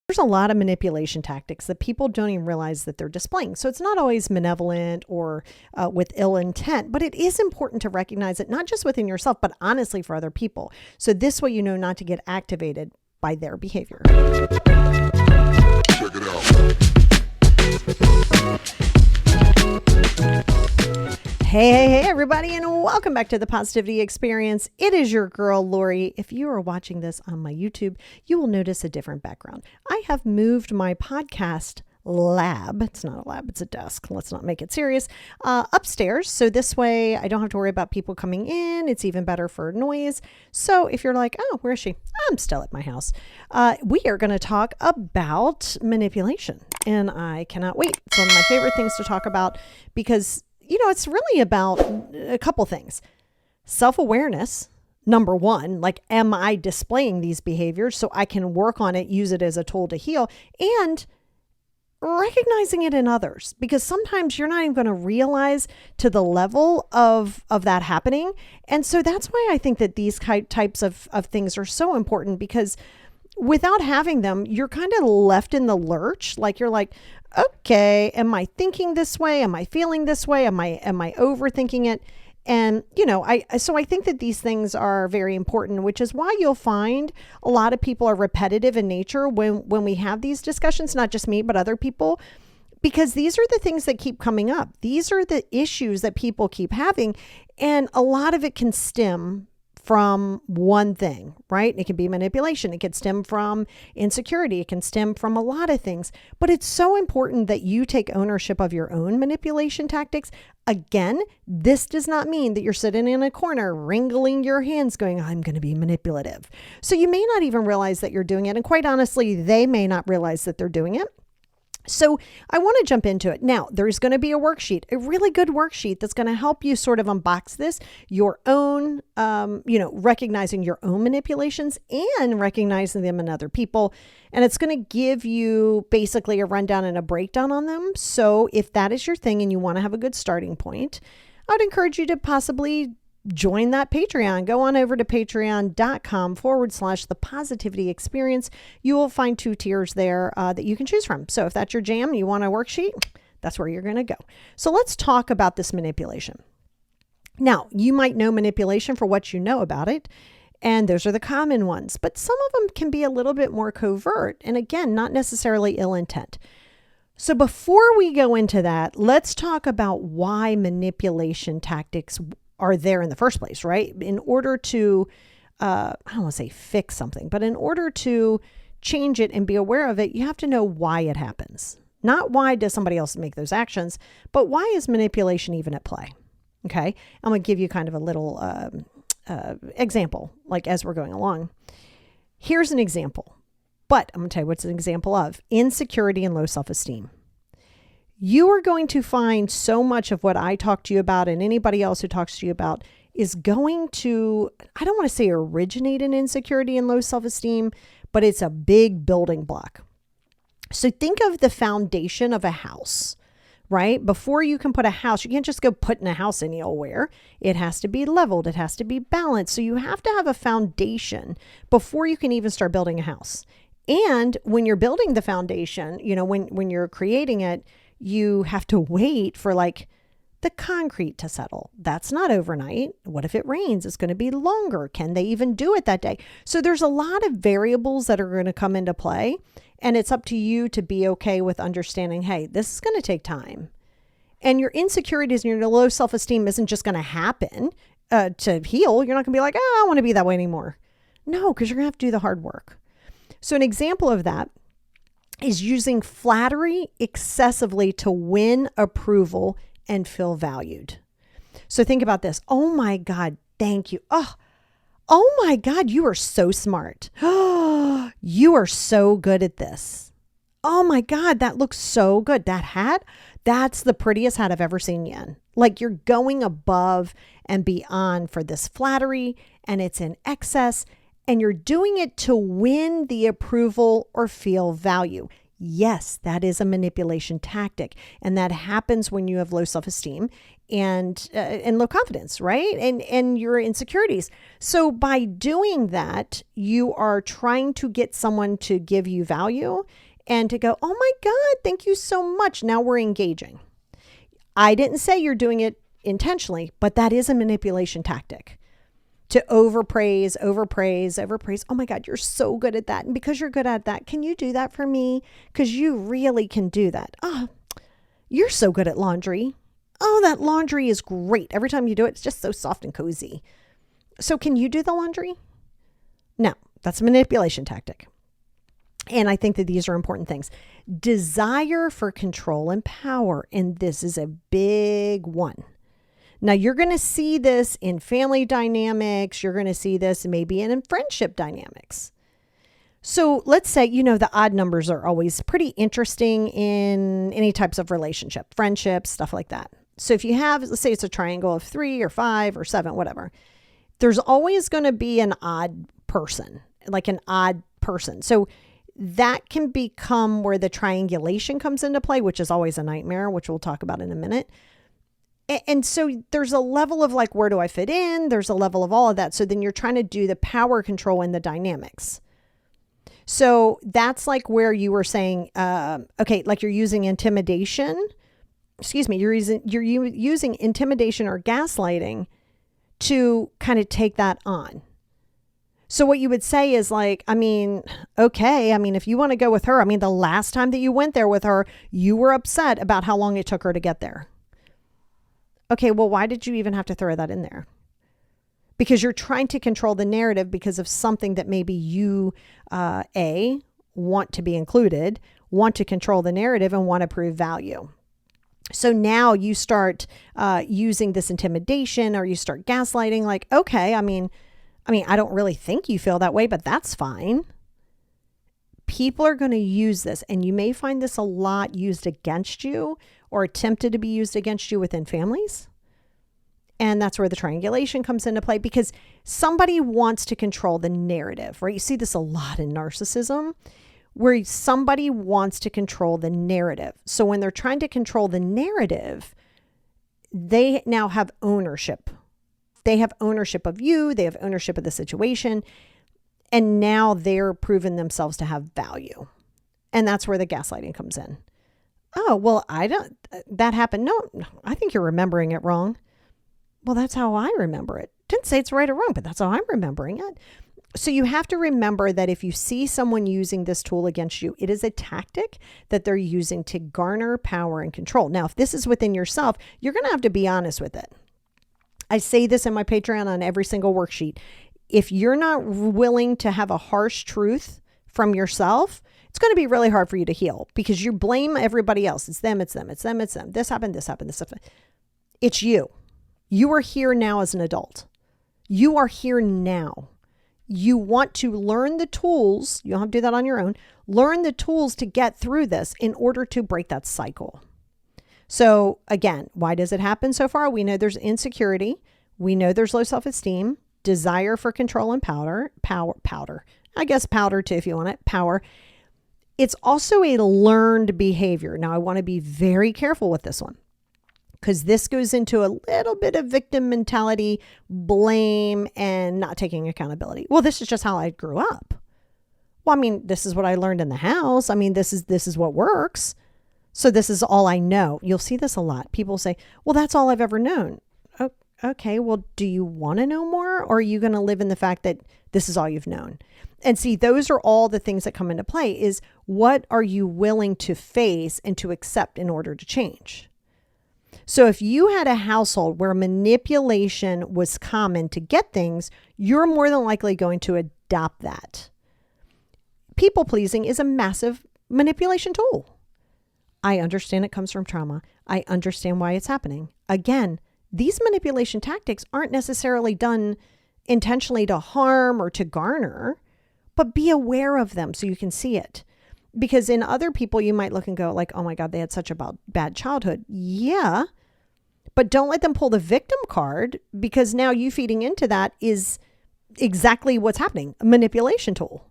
There's a lot of manipulation tactics that people don't even realize that they're displaying. So it's not always malevolent or with ill intent, but it is important to recognize it, not just within yourself, but honestly for other people. So this way, you know not to get activated by their behavior. Check it out. Hey, everybody, and welcome back to the Positivity Experience. It is your girl, Lori. If you are watching this on my YouTube, you will notice a different background. I have moved my podcast lab. It's not a lab, it's a desk. Let's not make it serious. Upstairs. So this way I don't have to worry about people coming in. It's even better for noise. So if you're like, oh, where is she? I'm still at my house. We are going to talk about manipulation, and I cannot wait. It's one of my favorite things to talk about because it's really about a couple things. Self-awareness, number one, like, am I displaying these behaviors so I can work on it, use it as a tool to heal, and recognizing it in others, because sometimes you're not even going to realize to the level of that happening. And so that's why I think that these types of things are so important, because without having them, you're kind of left in the lurch. Like, you're like, okay, am I thinking this way? Am I feeling this way? Am I overthinking it? And, so I think that these things are very important, which is why you'll find a lot of people are repetitive in nature when we have these discussions, not just me, but other people, because these are the things that keep coming up. These are the issues that people keep having. And a lot of it can stem from one thing, right? It can be manipulation. It can stem from insecurity. It can stem from a lot of things, but it's so important that you take ownership of your own manipulation tactics. Again, this does not mean that you're sitting in a corner, wringing your hands going, I'm going to be manipulative. So you may not even realize that you're doing it. And quite honestly, they may not realize that they're doing it. So I want to jump into it. Now, there's going to be a worksheet, a really good worksheet that's going to help you sort of unbox this, your own, recognizing your own manipulations and recognizing them in other people. And it's going to give you basically a rundown and a breakdown on them. So if that is your thing and you want to have a good starting point, I would encourage you to possibly join that Patreon. Go on over to patreon.com/the positivity experience. You will find 2 tiers there that you can choose from. So if that's your jam and you want a worksheet, that's where you're going to go. So let's talk about this manipulation. Now, you might know manipulation for what you know about it, and those are the common ones, but some of them can be a little bit more covert. And again, not necessarily ill intent. So before we go into that, let's talk about why manipulation tactics are there in the first place, right? In order to, I don't want to say fix something, but in order to change it and be aware of it, you have to know why it happens. Not why does somebody else make those actions, but why is manipulation even at play? Okay. I'm going to give you kind of a little example, like as we're going along. Here's an example, but I'm going to tell you what's an example of: insecurity and low self-esteem. You are going to find so much of what I talk to you about, and anybody else who talks to you about, is going to, I don't want to say originate in insecurity and low self-esteem, but it's a big building block. So think of the foundation of a house, right? Before you can put a house, you can't just go putting a house anywhere. It has to be leveled. It has to be balanced. So you have to have a foundation before you can even start building a house. And when you're building the foundation, when you're creating it, you have to wait for like the concrete to settle. That's not overnight. What if it rains? It's going to be longer. Can they even do it that day? So there's a lot of variables that are going to come into play, and it's up to you to be okay with understanding, hey, this is going to take time. And your insecurities and your low self-esteem isn't just going to happen to heal. You're not going to be like, oh, I don't want to be that way anymore. No, because you're going to have to do the hard work. So an example of that is using flattery excessively to win approval and feel valued. So think about this. Oh my God, thank you. Oh my God, you are so smart. Oh, you are so good at this. Oh my God, that looks so good. That hat, that's the prettiest hat I've ever seen you in. Like, you're going above and beyond for this flattery, and it's in excess. And you're doing it to win the approval or feel value. Yes, that is a manipulation tactic. And that happens when you have low self-esteem and low confidence, right? And your insecurities. So by doing that, you are trying to get someone to give you value and to go, oh my God, thank you so much. Now we're engaging. I didn't say you're doing it intentionally, but that is a manipulation tactic. To overpraise. Oh my God, you're so good at that. And because you're good at that, can you do that for me? Because you really can do that. Oh, you're so good at laundry. Oh, that laundry is great. Every time you do it, it's just so soft and cozy. So can you do the laundry? No, that's a manipulation tactic. And I think that these are important things. Desire for control and power. And this is a big one. Now, you're going to see this in family dynamics. You're going to see this maybe in friendship dynamics. So let's say, the odd numbers are always pretty interesting in any types of relationship, friendships, stuff like that. So if you have, let's say it's a triangle of 3 or 5 or 7, whatever, there's always going to be an odd person, like an odd person. So that can become where the triangulation comes into play, which is always a nightmare, which we'll talk about in a minute. And so there's a level of like, where do I fit in? There's a level of all of that. So then you're trying to do the power control and the dynamics. So that's like where you were saying, okay, like you're using intimidation. You're using intimidation or gaslighting to kind of take that on. So what you would say is like, if you want to go with her, the last time that you went there with her, you were upset about how long it took her to get there. Okay, well, why did you even have to throw that in there? Because you're trying to control the narrative because of something that maybe you, want to be included, want to control the narrative and want to prove value. So now you start using this intimidation or you start gaslighting like, okay, I don't really think you feel that way, but that's fine. People are going to use this, and you may find this a lot used against you or attempted to be used against you within families. And that's where the triangulation comes into play because somebody wants to control the narrative, right? You see this a lot in narcissism where somebody wants to control the narrative. So when they're trying to control the narrative, they now have ownership. They have ownership of you. They have ownership of the situation. And now they're proving themselves to have value. And that's where the gaslighting comes in. Oh, well, that happened. No, I think you're remembering it wrong. Well, that's how I remember it. Didn't say it's right or wrong, but that's how I'm remembering it. So you have to remember that if you see someone using this tool against you, it is a tactic that they're using to garner power and control. Now, if this is within yourself, you're going to have to be honest with it. I say this in my Patreon on every single worksheet. If you're not willing to have a harsh truth from yourself, it's going to be really hard for you to heal because you blame everybody else. It's them. This happened, this happened. It's you. You are here now as an adult. You are here now. You want to learn the tools. You don't have to do that on your own. Learn the tools to get through this in order to break that cycle. So again, why does it happen so far? We know there's insecurity. We know there's low self-esteem, desire for control and powder. I guess powder too, if you want it, power. It's also a learned behavior. Now I want to be very careful with this one because this goes into a little bit of victim mentality, blame, and not taking accountability. Well, this is just how I grew up. Well, this is what I learned in the house. This is what works. So this is all I know. You'll see this a lot. People say, well, that's all I've ever known. Oh, okay, well, do you want to know more? Or are you going to live in the fact that this is all you've known? And see, those are all the things that come into play is what are you willing to face and to accept in order to change? So if you had a household where manipulation was common to get things, you're more than likely going to adopt that. People pleasing is a massive manipulation tool. I understand it comes from trauma. I understand why it's happening. Again, these manipulation tactics aren't necessarily done intentionally to harm or to garner, but be aware of them so you can see it. Because in other people, you might look and go like, oh my God, they had such a bad childhood. Yeah, but don't let them pull the victim card because now you feeding into that is exactly what's happening, a manipulation tool.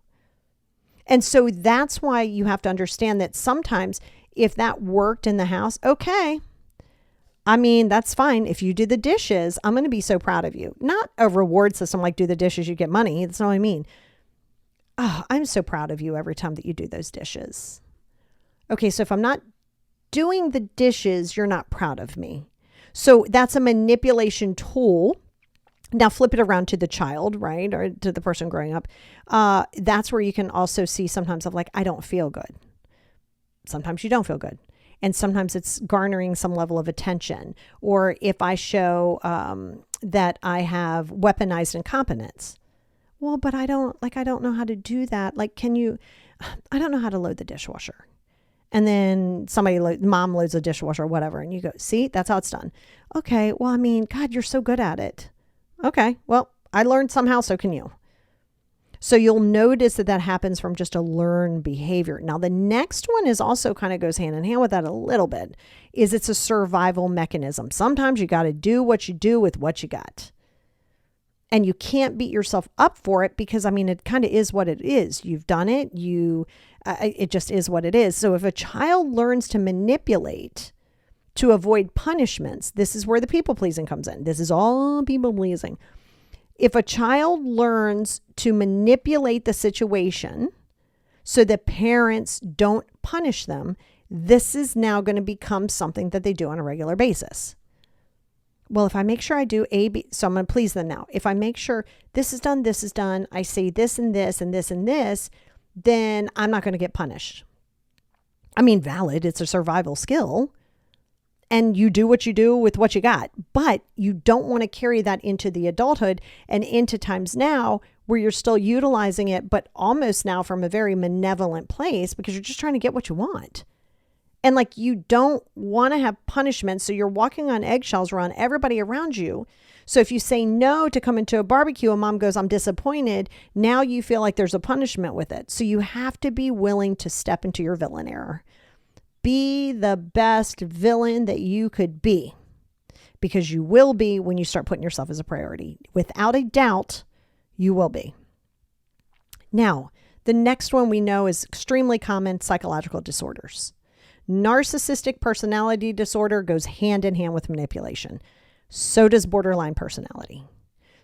And so that's why you have to understand that sometimes if that worked in the house, okay. I mean, that's fine. If you do the dishes, I'm going to be so proud of you. Not a reward system like do the dishes, you get money. That's not what I mean. Oh, I'm so proud of you every time that you do those dishes. Okay, so if I'm not doing the dishes, you're not proud of me. So that's a manipulation tool. Now flip it around to the child, right? Or to the person growing up. That's where you can also see sometimes of like, I don't feel good. Sometimes you don't feel good. And sometimes it's garnering some level of attention. Or if I show that I have weaponized incompetence. Well, but I don't know how to do that. Like, I don't know how to load the dishwasher. And then mom loads the dishwasher or whatever. And you go, see, that's how it's done. Okay, well, I mean, God, you're so good at it. Okay, well, I learned somehow, so can you. So you'll notice that happens from just a learned behavior. Now, the next one is also kind of goes hand in hand with that a little bit, is it's a survival mechanism. Sometimes you got to do what you do with what you got. And you can't beat yourself up for it because, I mean, it kind of is what it is. You've done it. It just is what it is. So if a child learns to manipulate to avoid punishments, this is where the people pleasing comes in. This is all people pleasing. If a child learns to manipulate the situation so that parents don't punish them, this is now going to become something that they do on a regular basis. Well, if I make sure I do A, B, so I'm going to please them now. If I make sure this is done, I say this and this and this and this, then I'm not going to get punished. I mean, valid, it's a survival skill. And you do what you do with what you got. But you don't want to carry that into the adulthood and into times now where you're still utilizing it, but almost now from a very malevolent place because you're just trying to get what you want. And like you don't want to have punishment. So you're walking on eggshells around everybody around you. So if you say no to come into a barbecue and mom goes, I'm disappointed, now you feel like there's a punishment with it. So you have to be willing to step into your villain error. Be the best villain that you could be, because you will be when you start putting yourself as a priority. Without a doubt, you will be. Now, the next one we know is extremely common: psychological disorders. Narcissistic personality disorder goes hand in hand with manipulation. So does borderline personality.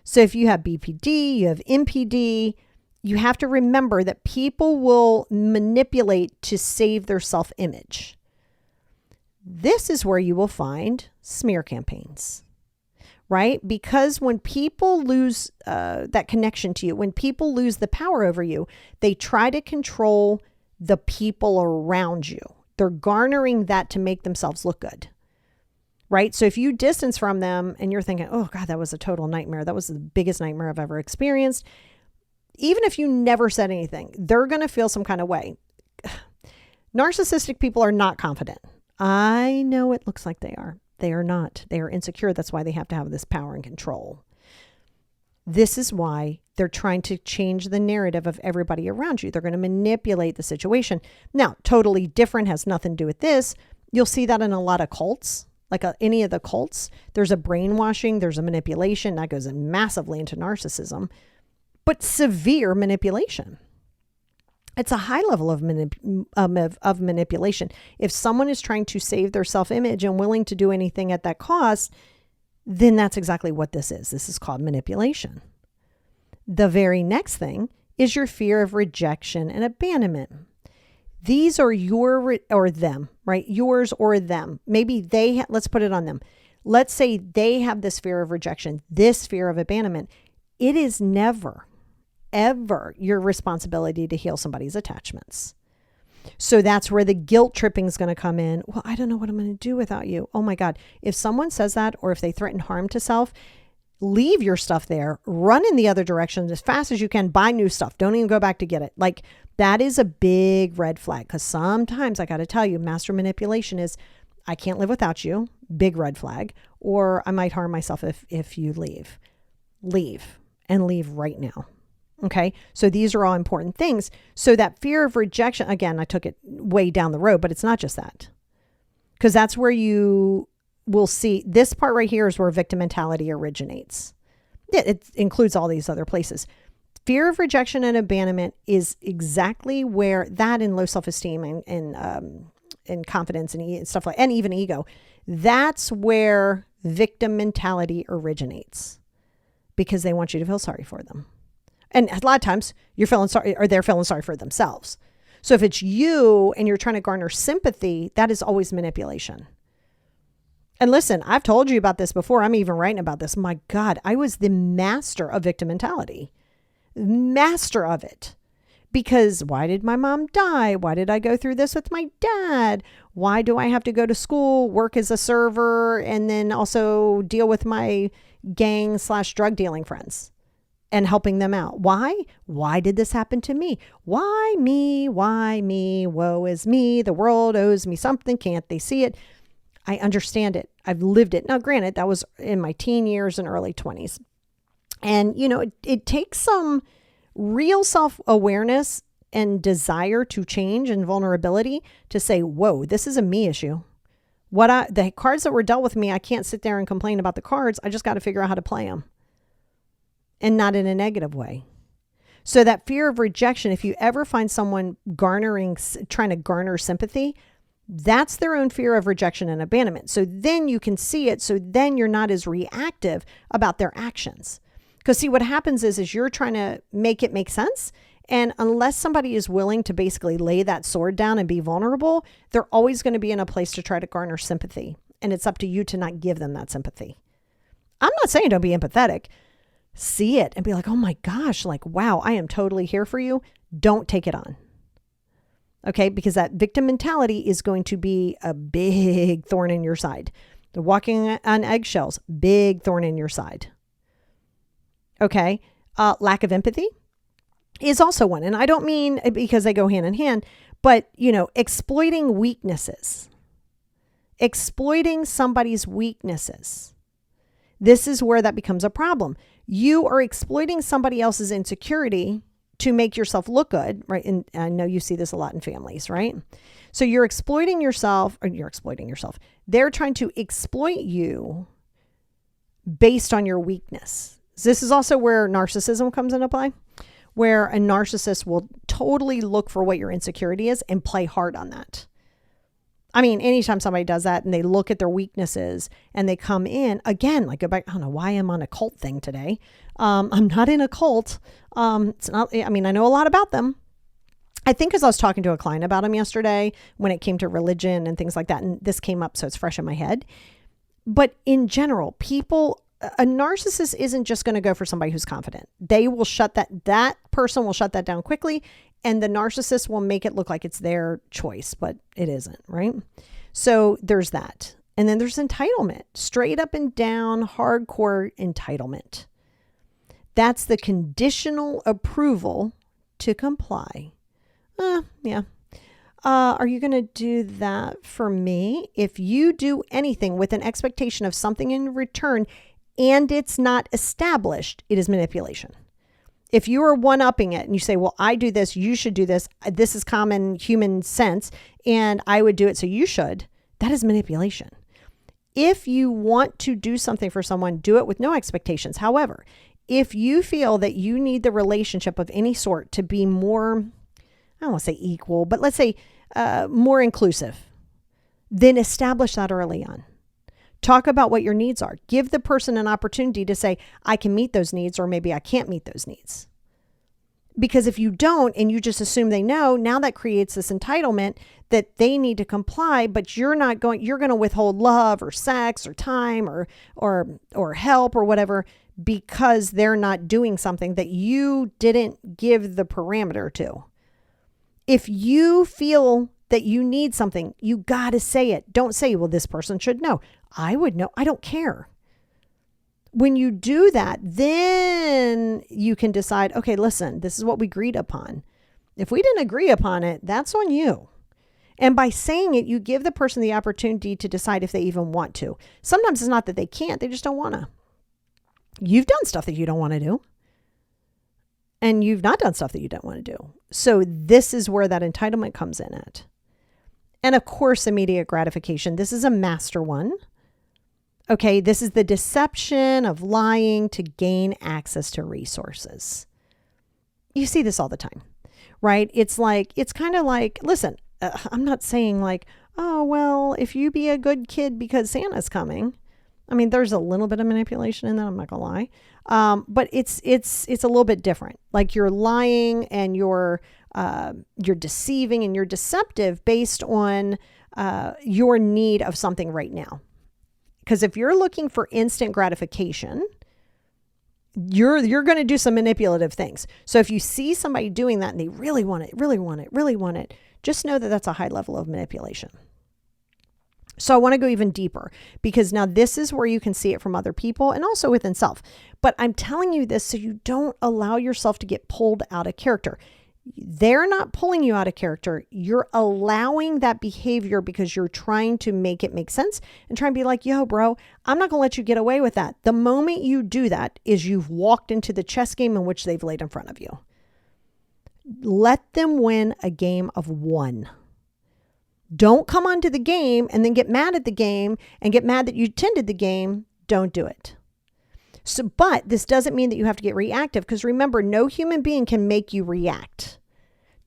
So if you have BPD, you have MPD, you have to remember that people will manipulate to save their self-image. This is where you will find smear campaigns, right? Because when people lose that connection to you, when people lose the power over you, they try to control the people around you. They're garnering that to make themselves look good, right? So if you distance from them and you're thinking, oh God, that was a total nightmare. That was the biggest nightmare I've ever experienced. Even if you never said anything, they're going to feel some kind of way. Narcissistic people are not confident. I know it looks like they are. They are not. They are insecure. That's why they have to have this power and control. This is why they're trying to change the narrative of everybody around you. They're going to manipulate the situation. Now, totally different, has nothing to do with this. You'll see that in a lot of cults. Like any of the cults, there's a brainwashing, there's a manipulation that goes massively into narcissism. But severe manipulation. It's a high level of manipulation. If someone is trying to save their self-image and willing to do anything at that cost, then that's exactly what this is. This is called manipulation. The very next thing is your fear of rejection and abandonment. These are your or them, right? Yours or them. Maybe let's put it on them. Let's say they have this fear of rejection, this fear of abandonment. It is never, ever your responsibility to heal somebody's attachments. So that's where the guilt tripping is going to come in. Well, I don't know what I'm going to do without you. Oh my God. If someone says that, or if they threaten harm to self, leave your stuff there, run in the other direction as fast as you can, buy new stuff. Don't even go back to get it. Like that is a big red flag. Because sometimes I got to tell you, master manipulation is, I can't live without you. Big red flag. Or I might harm myself if you leave. Leave. And leave right now. Okay. So these are all important things. So that fear of rejection, again, I took it way down the road, but it's not just that. Because that's where you will see this part right here is where victim mentality originates. It includes all these other places. Fear of rejection and abandonment is exactly where that in low self-esteem and confidence and stuff like, and even ego, that's where victim mentality originates, because they want you to feel sorry for them. And a lot of times you're feeling sorry, or they're feeling sorry for themselves. So if it's you and you're trying to garner sympathy, that is always manipulation. And listen, I've told you about this before. I'm even writing about this. My God, I was the master of victim mentality. Master of it. Because why did my mom die? Why did I go through this with my dad? Why do I have to go to school, work as a server, and then also deal with my gang/drug dealing friends and helping them out? Why? Why did this happen to me? Why me? Why me? Woe is me. The world owes me something. Can't they see it? I understand it. I've lived it. Now, granted, that was in my teen years and early 20s. And, it takes some real self-awareness and desire to change and vulnerability to say, whoa, this is a me issue. The cards that were dealt with me, I can't sit there and complain about the cards. I just got to figure out how to play them, and not in a negative way. So that fear of rejection, if you ever find someone trying to garner sympathy, that's their own fear of rejection and abandonment. So then you can see it. So then you're not as reactive about their actions. Because see, what happens is you're trying to make it make sense. And unless somebody is willing to basically lay that sword down and be vulnerable, they're always going to be in a place to try to garner sympathy. And it's up to you to not give them that sympathy. I'm not saying don't be empathetic. See it and be like, oh my gosh, like, wow, I am totally here for you. Don't take it on. Okay, because that victim mentality is going to be a big thorn in your side. They're walking on eggshells, big thorn in your side. Okay, lack of empathy is also one. And I don't mean because they go hand in hand, but, exploiting weaknesses, exploiting somebody's weaknesses. This is where that becomes a problem. You are exploiting somebody else's insecurity to make yourself look good, right? And I know you see this a lot in families, right? So you're exploiting yourself, or you're exploiting yourself. They're trying to exploit you based on your weakness. This is also where narcissism comes into play, where a narcissist will totally look for what your insecurity is and play hard on that. I mean, anytime somebody does that and they look at their weaknesses and they come in, again, like go back, I don't know why I'm on a cult thing today. I'm not in a cult. It's not, I mean, I know a lot about them. I think because I was talking to a client about them yesterday when it came to religion and things like that. And this came up, so it's fresh in my head. But in general, a narcissist isn't just going to go for somebody who's confident. They will that person will shut that down quickly, and the narcissist will make it look like it's their choice, but it isn't, right? So there's that. And then there's entitlement, straight up and down, hardcore entitlement. That's the conditional approval to comply. Yeah. Are you going to do that for me? If you do anything with an expectation of something in return and it's not established, it is manipulation. If you are one-upping it and you say, well, I do this, you should do this. This is common human sense and I would do it, so you should. That is manipulation. If you want to do something for someone, do it with no expectations. However, if you feel that you need the relationship of any sort to be more, I don't want to say equal, but let's say more inclusive, then establish that early on. Talk about what your needs are. Give the person an opportunity to say, I can meet those needs, or maybe I can't meet those needs. Because if you don't, and you just assume they know, now that creates this entitlement that they need to comply, but you're going to withhold love or sex or time or help or whatever, because they're not doing something that you didn't give the parameter to. If you feel that you need something, you got to say it. Don't say, well, this person should know. I would know. I don't care. When you do that, then you can decide, okay, listen, this is what we agreed upon. If we didn't agree upon it, that's on you. And by saying it, you give the person the opportunity to decide if they even want to. Sometimes it's not that they can't, they just don't want to. You've done stuff that you don't want to do. And you've not done stuff that you don't want to do. So this is where that entitlement comes in at. And of course, immediate gratification. This is a master one. Okay, this is the deception of lying to gain access to resources. You see this all the time, right? It's kind of like, listen, I'm not saying like, oh, well, if you be a good kid because Santa's coming. I mean, there's a little bit of manipulation in that, I'm not gonna lie. But it's a little bit different. Like you're lying and you're deceiving and you're deceptive based on your need of something right now. Because if you're looking for instant gratification, you're going to do some manipulative things. So if you see somebody doing that and they really want it, really want it, really want it, just know that that's a high level of manipulation. So I want to go even deeper because now this is where you can see it from other people and also within self. But I'm telling you this so you don't allow yourself to get pulled out of character. They're not pulling you out of character. You're allowing that behavior because you're trying to make it make sense and try and be like, yo, bro, I'm not going to let you get away with that. The moment you do that is you've walked into the chess game in which they've laid in front of you. Let them win a game of one. Don't come onto the game and then get mad at the game and get mad that you attended the game. Don't do it. So, but this doesn't mean that you have to get reactive because remember, no human being can make you react.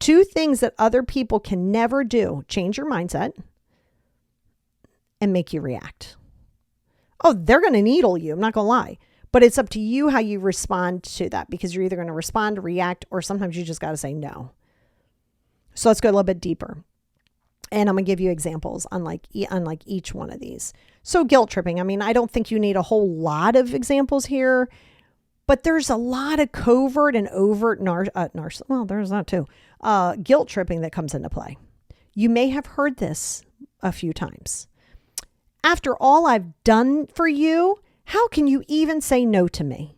Two things that other people can never do: change your mindset and make you react. Oh, they're going to needle you. I'm not going to lie. But it's up to you how you respond to that because you're either going to respond, react, or sometimes you just got to say no. So let's go a little bit deeper. And I'm going to give you examples unlike each one of these. So guilt tripping. I mean, I don't think you need a whole lot of examples here, but there's a lot of covert and overt well, there's that too. Guilt tripping that comes into play. You may have heard this a few times. After all I've done for you, how can you even say no to me?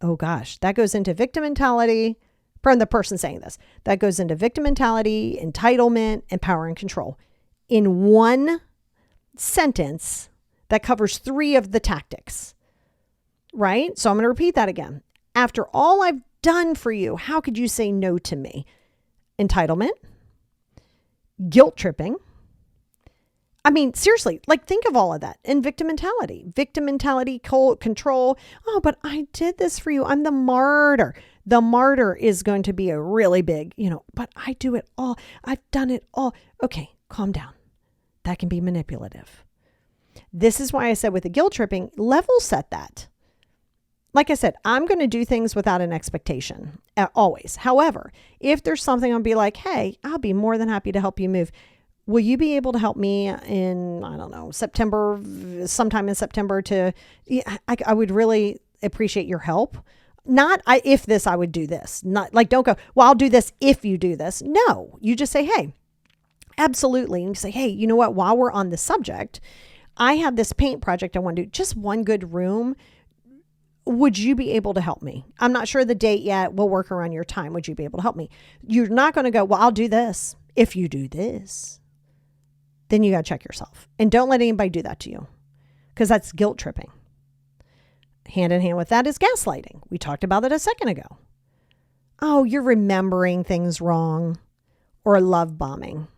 Oh gosh, that goes into victim mentality. From the person saying this, that goes into victim mentality, entitlement, and power and control. In one sentence that covers three of the tactics, right? So I'm going to repeat that again. After all I've done for you, how could you say no to me? Entitlement, guilt tripping. I mean, seriously, like think of all of that in victim mentality, control. Oh, but I did this for you. I'm the martyr. The martyr is going to be a really big, but I do it all. I've done it all. Okay, calm down. That can be manipulative. This is why I said with the guilt tripping, level set that. Like I said, I'm going to do things without an expectation, always. However, if there's something, I'll be like, hey, I'll be more than happy to help you move. Will you be able to help me in, I don't know, sometime in September I would really appreciate your help. Not if this, I would do this. Not like, don't go, well, I'll do this if you do this. No, you just say, hey, absolutely. And you say, hey, you know what? While we're on the subject, I have this paint project I want to do, just one good room. Would you be able to help me? I'm not sure the date yet. We'll work around your time. Would you be able to help me? You're not going to go, well, I'll do this if you do this. Then you got to check yourself and don't let anybody do that to you because that's guilt tripping. Hand in hand with that is gaslighting. We talked about it a second ago. Oh, you're remembering things wrong. Or love bombing.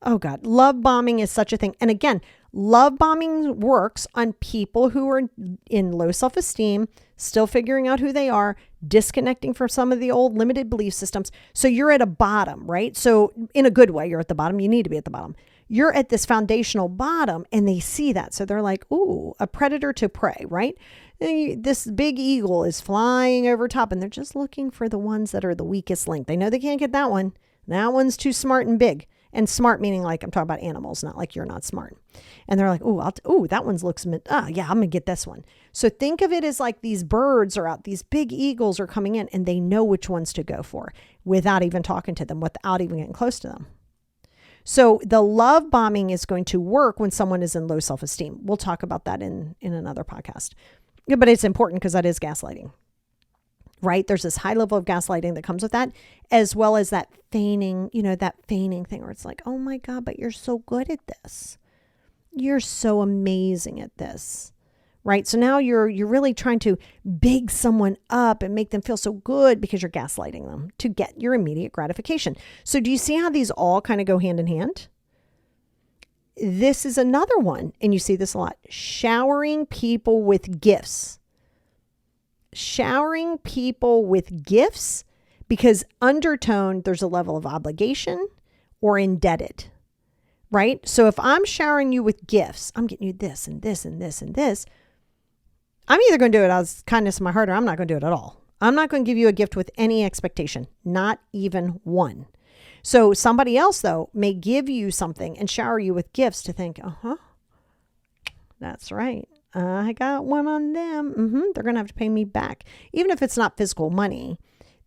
Oh God, love bombing is such a thing. And again, love bombing works on people who are in low self-esteem, still figuring out who they are, disconnecting from some of the old limited belief systems. So you're at a bottom, right? So in a good way, you're at the bottom. You need to be at the bottom. You're at this foundational bottom and they see that. So they're like, ooh, a predator to prey, right? This big eagle is flying over top and they're just looking for the ones that are the weakest link. They know they can't get that one. That one's too smart and big. And smart meaning like I'm talking about animals, not like you're not smart. And they're like, that one's looks, yeah, I'm going to get this one. So think of it as like these birds are out, these big eagles are coming in and they know which ones to go for without even talking to them, without even getting close to them. So the love bombing is going to work when someone is in low self-esteem. We'll talk about that in another podcast. Yeah, but it's important because that is gaslighting, right? There's this high level of gaslighting that comes with that, as well as that feigning, that feigning thing where it's like, oh my God, but you're so good at this. You're so amazing at this, right? So now you're really trying to big someone up and make them feel so good because you're gaslighting them to get your immediate gratification. So do you see how these all kind of go hand in hand? This is another one, and you see this a lot. Showering people with gifts. Showering people with gifts because undertone, there's a level of obligation or indebted, right? So if I'm showering you with gifts, I'm getting you this and this and this and this, I'm either going to do it out of kindness of my heart or I'm not going to do it at all. I'm not going to give you a gift with any expectation, not even one. So somebody else, though, may give you something and shower you with gifts to think, that's right. I got one on them. They're going to have to pay me back. Even if it's not physical money,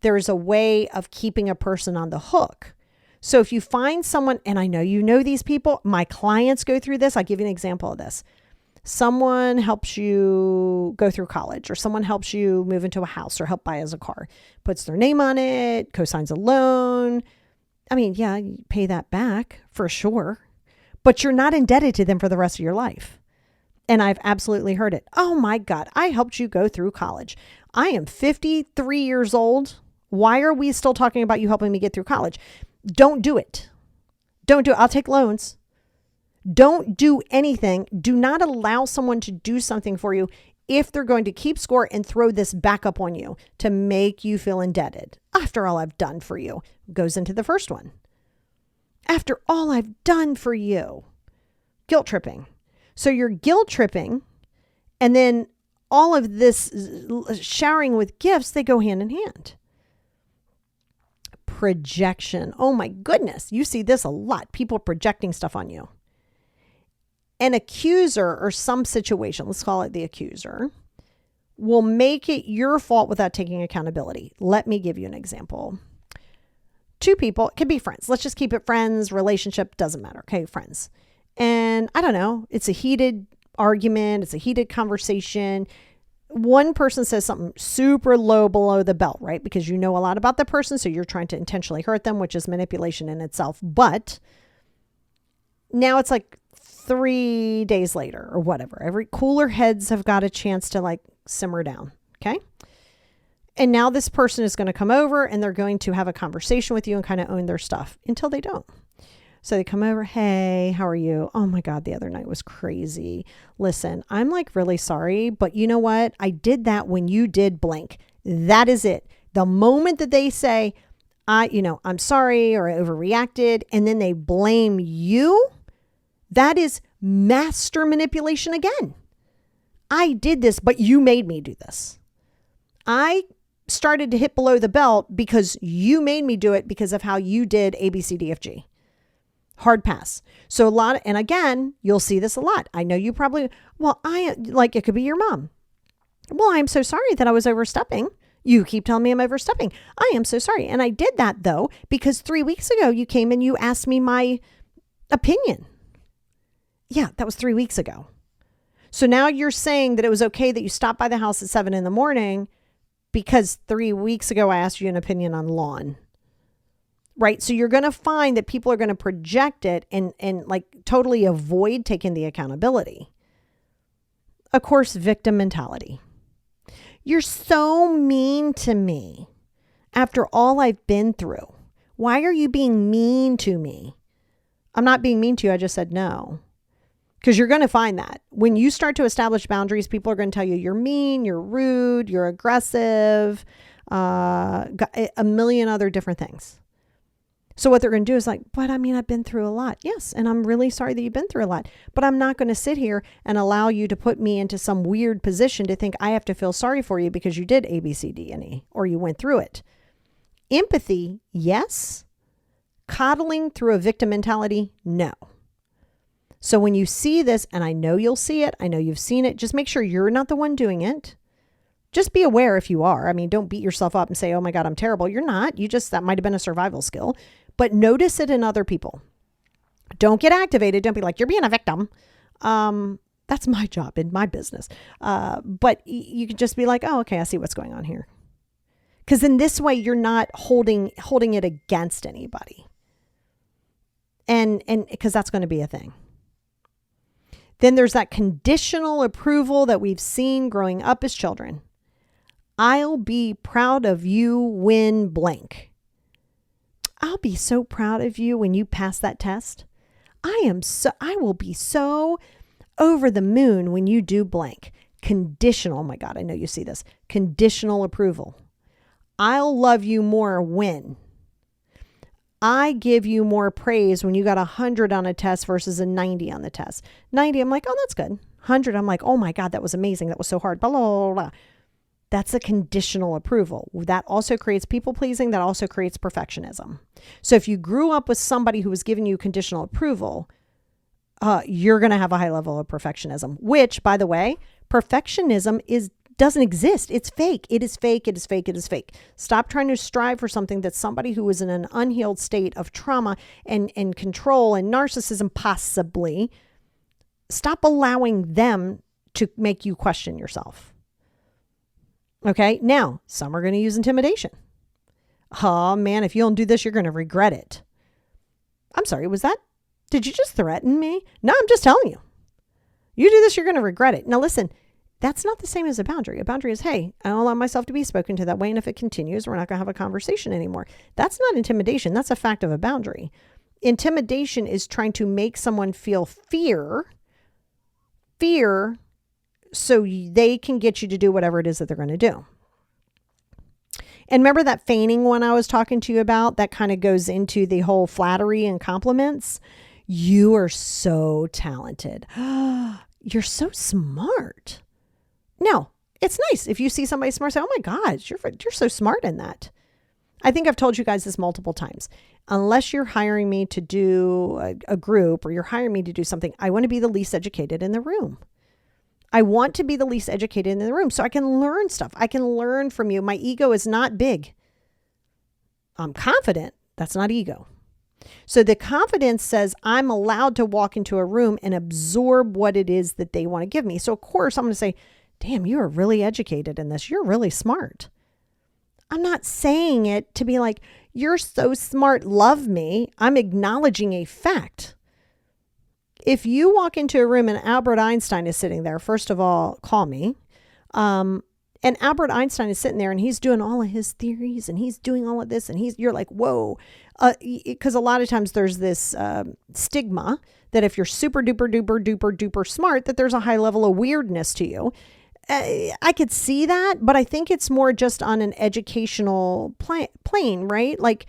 there's a way of keeping a person on the hook. So if you find someone, and I know you know these people, my clients go through this. I'll give you an example of this. Someone helps you go through college, or someone helps you move into a house or help buy as a car, puts their name on it, co-signs a loan. I mean, yeah, you pay that back for sure, but you're not indebted to them for the rest of your life. And I've absolutely heard it. Oh my God, I helped you go through college. I am 53 years old. Why are we still talking about you helping me get through college? Don't do it. Don't do it. I'll take loans. Don't do anything. Do not allow someone to do something for you if they're going to keep score and throw this back up on you to make you feel indebted. After all I've done for you, goes into the first one. After all I've done for you. Guilt tripping. So you're guilt tripping, and then all of this showering with gifts, they go hand in hand. Projection. Oh my goodness. You see this a lot. People projecting stuff on you. An accuser or some situation, let's call it the accuser, will make it your fault without taking accountability. Let me give you an example. Two people, it could be friends. Let's just keep it friends, relationship, doesn't matter. Okay, friends. And I don't know, it's a heated argument. It's a heated conversation. One person says something super low below the belt, right? Because you know a lot about the person. So you're trying to intentionally hurt them, which is manipulation in itself. But now it's like 3 days later or whatever. Every cooler heads have got a chance to like simmer down. Okay. And now this person is going to come over and they're going to have a conversation with you and kind of own their stuff until they don't. So they come over. Hey, how are you? Oh my God, the other night was crazy. Listen, I'm like really sorry, but you know what? I did that when you did blank. That is it. The moment that they say, I'm sorry, or I overreacted, and then they blame you, that is master manipulation again. I did this, but you made me do this. I started to hit below the belt because you made me do it because of how you did A, B, C, D, F, G. Hard pass. So and again, you'll see this a lot. I know you probably, it could be your mom. Well, I'm so sorry that I was overstepping. You keep telling me I'm overstepping. I am so sorry. And I did that though, because 3 weeks ago you came and you asked me my opinion. Yeah, that was 3 weeks ago. So now you're saying that it was okay that you stopped by the house at 7 a.m. because 3 weeks ago I asked you an opinion on lawn. Right? So you're going to find that people are going to project it and like totally avoid taking the accountability. Of course, victim mentality. You're so mean to me after all I've been through. Why are you being mean to me? I'm not being mean to you. I just said no. Because you're going to find that when you start to establish boundaries, people are going to tell you you're mean, you're rude, you're aggressive, a million other different things. So what they're going to do is like, but I mean, I've been through a lot. Yes. And I'm really sorry that you've been through a lot, but I'm not going to sit here and allow you to put me into some weird position to think I have to feel sorry for you because you did A, B, C, D, and E, or you went through it. Empathy. Yes. Coddling through a victim mentality. No. So when you see this, and I know you'll see it, I know you've seen it, just make sure you're not the one doing it. Just be aware if you are. I mean, don't beat yourself up and say, oh my God, I'm terrible. You're not. That might've been a survival skill, but notice it in other people. Don't get activated. Don't be like, you're being a victim. That's my job in my business. But you can just be like, oh, okay, I see what's going on here. Because in this way, you're not holding it against anybody. And because that's going to be a thing. Then there's that conditional approval that we've seen growing up as children. I'll be proud of you when blank. I'll be so proud of you when you pass that test. I will be so over the moon when you do blank. Conditional. Oh my God, I know you see this. Conditional approval. I'll love you more when I give you more praise when you got 100 on a test versus a 90 on the test. 90, I'm like, oh, that's good. 100, I'm like, oh my God, that was amazing. That was so hard. Blah, blah, blah, blah. That's a conditional approval. That also creates people pleasing. That also creates perfectionism. So if you grew up with somebody who was giving you conditional approval, you're going to have a high level of perfectionism, which, by the way, perfectionism doesn't exist. It's fake. It is fake. It is fake. It is fake. Stop trying to strive for something that somebody who is in an unhealed state of trauma and control and narcissism, possibly, stop allowing them to make you question yourself. Okay. Now, some are going to use intimidation. Oh man, if you don't do this, you're going to regret it. I'm sorry. Did you just threaten me? No, I'm just telling you. You do this, you're going to regret it. Now listen, that's not the same as a boundary. A boundary is, hey, I don't allow myself to be spoken to that way. And if it continues, we're not going to have a conversation anymore. That's not intimidation. That's a fact of a boundary. Intimidation is trying to make someone feel fear so they can get you to do whatever it is that they're going to do. And remember that feigning one I was talking to you about that kind of goes into the whole flattery and compliments? You are so talented. You're so smart. Now, it's nice if you see somebody smart, say, oh my God, you're so smart in that. I think I've told you guys this multiple times. Unless you're hiring me to do a group or you're hiring me to do something, I want to be the least educated in the room. I want to be the least educated in the room so I can learn stuff. I can learn from you. My ego is not big. I'm confident. That's not ego. So the confidence says I'm allowed to walk into a room and absorb what it is that they want to give me. So of course I'm going to say, damn, you are really educated in this. You're really smart. I'm not saying it to be like, you're so smart, love me. I'm acknowledging a fact. If you walk into a room and Albert Einstein is sitting there, first of all, call me. And Albert Einstein is sitting there and he's doing all of his theories and he's doing all of this and you're like, whoa. Because a lot of times there's this stigma that if you're super duper duper duper duper smart, that there's a high level of weirdness to you. I could see that, but I think it's more just on an educational plane, right? Like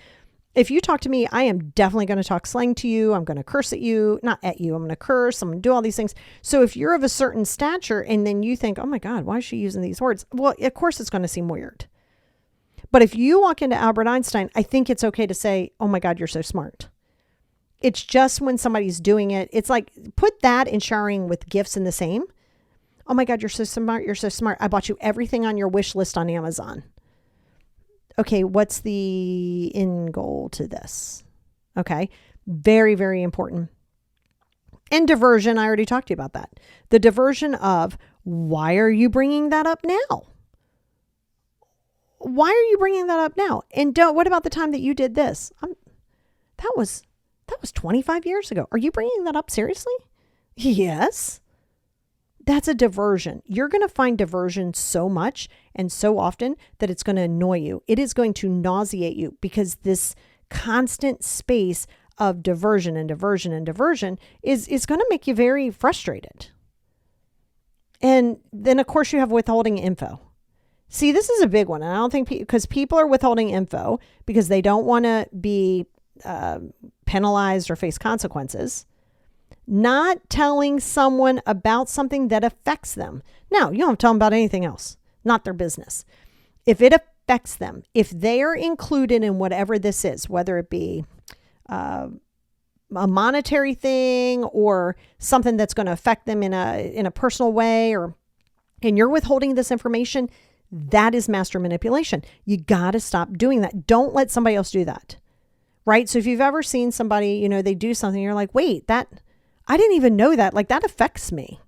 if you talk to me, I am definitely going to talk slang to you. I'm going to curse at you, not at you. I'm going to curse. I'm going to do all these things. So if you're of a certain stature and then you think, oh my God, why is she using these words? Well, of course it's going to seem weird. But if you walk into Albert Einstein, I think it's okay to say, oh my God, you're so smart. It's just when somebody's doing it. It's like, put that and showering with gifts in the same. Oh my God, you're so smart. You're so smart. I bought you everything on your wish list on Amazon. Okay, what's the end goal to this? Okay, very, very important. And diversion, I already talked to you about that. The diversion of, why are you bringing that up now? Why are you bringing that up now? And what about the time that you did this? That was 25 years ago. Are you bringing that up seriously? Yes. That's a diversion. You're going to find diversion so much and so often that it's going to annoy you. It is going to nauseate you because this constant space of diversion and diversion and diversion is going to make you very frustrated. And then, of course, you have withholding info. See, this is a big one. And I don't think because people are withholding info because they don't want to be penalized or face consequences. Not telling someone about something that affects them. Now, you don't tell them about anything else. Not their business. If it affects them, if they are included in whatever this is, whether it be a monetary thing or something that's going to affect them in a personal way, and you're withholding this information, that is master manipulation. You got to stop doing that. Don't let somebody else do that. Right? So if you've ever seen somebody, they do something, you're like, wait, I didn't even know that. Like that affects me.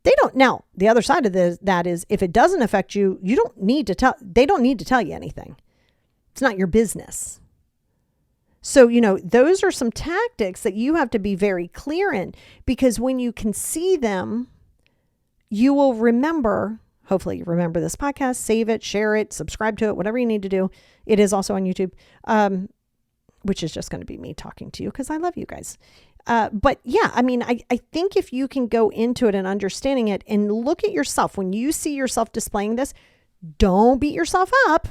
They don't. Now, the other side of that is if it doesn't affect you, they don't need to tell you anything. It's not your business. So, those are some tactics that you have to be very clear in because when you can see them, you will remember, hopefully you remember this podcast, save it, share it, subscribe to it, whatever you need to do. It is also on YouTube, which is just going to be me talking to you because I love you guys. But yeah, I think if you can go into it and understanding it and look at yourself, when you see yourself displaying this, don't beat yourself up.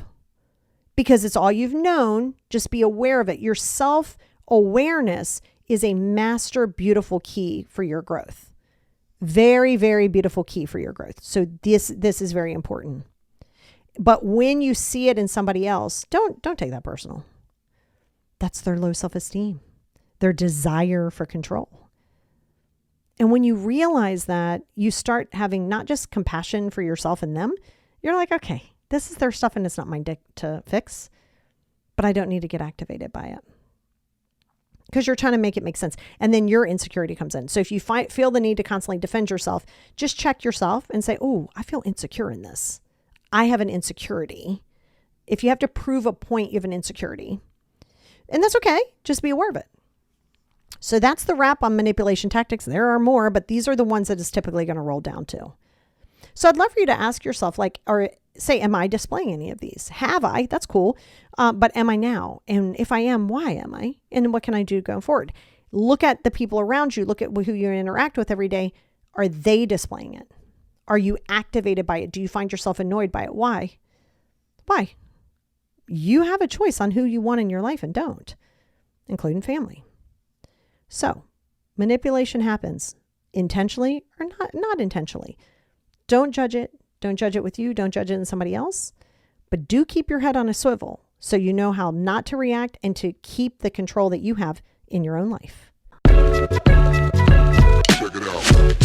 because it's all you've known. Just be aware of it. Your self-awareness is a master beautiful key for your growth. Very, very beautiful key for your growth. So this is very important. But when you see it in somebody else, don't take that personal. That's their low self-esteem, their desire for control. And when you realize that, you start having not just compassion for yourself and them. You're like, okay, this is their stuff and it's not mine to fix, but I don't need to get activated by it. Because you're trying to make it make sense. And then your insecurity comes in. So if you feel the need to constantly defend yourself, just check yourself and say, oh, I feel insecure in this. I have an insecurity. If you have to prove a point, you have an insecurity. And that's okay. Just be aware of it. So that's the wrap on manipulation tactics. There are more, but these are the ones that it's typically going to roll down to. So I'd love for you to ask yourself, or say, am I displaying any of these? Have I? That's cool. But am I now? And if I am, why am I? And what can I do going forward? Look at the people around you. Look at who you interact with every day. Are they displaying it? Are you activated by it? Do you find yourself annoyed by it? Why? Why? You have a choice on who you want in your life and don't, including family. So manipulation happens intentionally or not intentionally. Don't judge it. Don't judge it with you. Don't judge it in somebody else. But do keep your head on a swivel so you know how not to react and to keep the control that you have in your own life. Check it out.